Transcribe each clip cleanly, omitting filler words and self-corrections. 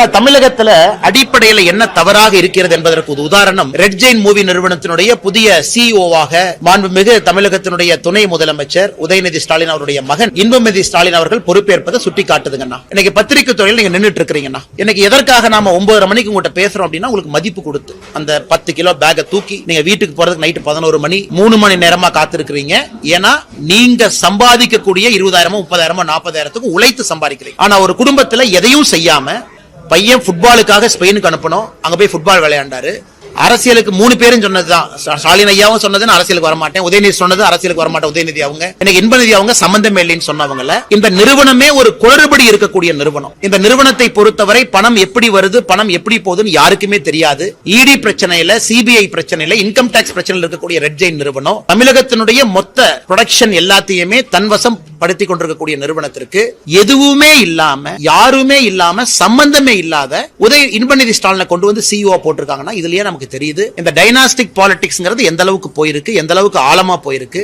ஆனா தமிழகத்துல அடிப்படையில் என்ன தவறாக இருக்கிறது என்பதற்கு ஒரு உதாரணம் ரெட் ஜெயின் மூவி நிறுவனத்தினுடைய புதிய சிஇஓவாக மாண்புமிகு தமிழகத்தினுடைய துணை முதலமைச்சர் உதயநிதி ஸ்டாலின் அவருடைய மகன் இன்பநிதி ஸ்டாலின் அவர்கள் பொறுப்பேற்பதை சுட்டி காட்டுதுங்கண்ணா. இன்னைக்கு பத்திரிகை துறையில் நீங்க நின்றுட்டு இருக்கிறீங்கண்ணா. இன்னைக்கு எதற்காக நாம 9:30 மணிக்கு உங்கள்கிட்ட பேசுறோம் அப்படின்னா உங்களுக்கு மதிப்பு கொடுத்து அந்த 10 கிலோ பேக்கை தூக்கி நீங்க வீட்டுக்கு போறதுக்கு நைட்டு 11 மணி 3 மணி நேரமா காத்திருக்கிறீங்க. ஏன்னா நீங்க சம்பாதிக்கக்கூடிய 20,000 30,000 40,000 உழைத்து சம்பாதிக்கிறீங்க. ஆனா ஒரு குடும்பத்துல எதையும் செய்யாம பையன் ஃபுட்பாலுக்காக ஸ்பெயினுக்கு அனுப்பணும், அங்க போய் ஃபுட்பால் விளையாண்டாரு. அரசியலுக்கு 3 பேரும் சொன்னதுதான். ஸ்டாலின் ஐயாவும் சொன்னது அரசியலுக்கு வரமாட்டேன், உதயநிதி சொன்னது அரசியலுக்கு வரமாட்டேன், உதயநிதி அவங்க எனக்கு இன்பநிதி அவங்க சம்பந்தமே இல்லைன்னு சொன்னவங்கள. இந்த நிறுவனமே ஒரு குளறுபடி இருக்கக்கூடிய நிறுவனம். இந்த நிறுவனத்தை பொறுத்தவரை பணம் எப்படி வருது, பணம் எப்படி போகுதுன்னு யாருக்குமே தெரியாது. இடி பிரச்சனையில, சிபிஐ பிரச்சனையில, இன்கம் டாக்ஸ் பிரச்சனையில் இருக்கக்கூடிய ரெட் ஜெயின் நிறுவனம் தமிழகத்தினுடைய மொத்த ப்ரொடக்ஷன் எல்லாத்தையுமே தன்வசம் படுத்திக் கொண்டிருக்கக்கூடிய நிறுவனத்திற்கு எதுவுமே இல்லாம, யாருமே இல்லாம, சம்பந்தமே இல்லாத இன்பநிதி ஸ்டாலினை கொண்டு வந்து சிஇஓ போட்டிருக்காங்கன்னா இதுலயே நமக்கு தெரியுது இந்த டைனாஸ்டிக் பாலிடிக்ஸ்ங்கிறது எந்த அளவுக்கு போயிருக்கு, எந்த அளவுக்கு ஆழமா போயிருக்கு.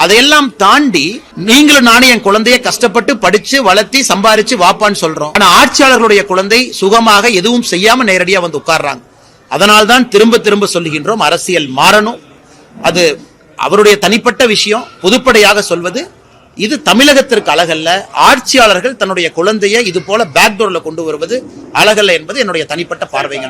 அதையெல்லாம் தாண்டி நீங்களும் நானும் என் குழந்தைய கஷ்டப்பட்டு படிச்சு வளர்த்தி சம்பாரிச்சு வாப்பான்னு சொல்றோம். ஆனா ஆட்சியாளர்களுடைய குழந்தை சுகமாக எதுவும் செய்யாம நேரடியா வந்து உட்கார்றாங்க. அதனால்தான் திரும்ப திரும்ப சொல்லுகின்றோம், அரசியல் மாறணும். அது அவருடைய தனிப்பட்ட விஷயம். பொதுப்படையாக சொல்வது இது தமிழகத்திற்கு அழகல்ல. ஆட்சியாளர்கள் தன்னுடைய குழந்தையை இது போல பேக்டோர்ல கொண்டு வருவது அழகல்ல என்பது என்னுடைய தனிப்பட்ட பார்வைங்க.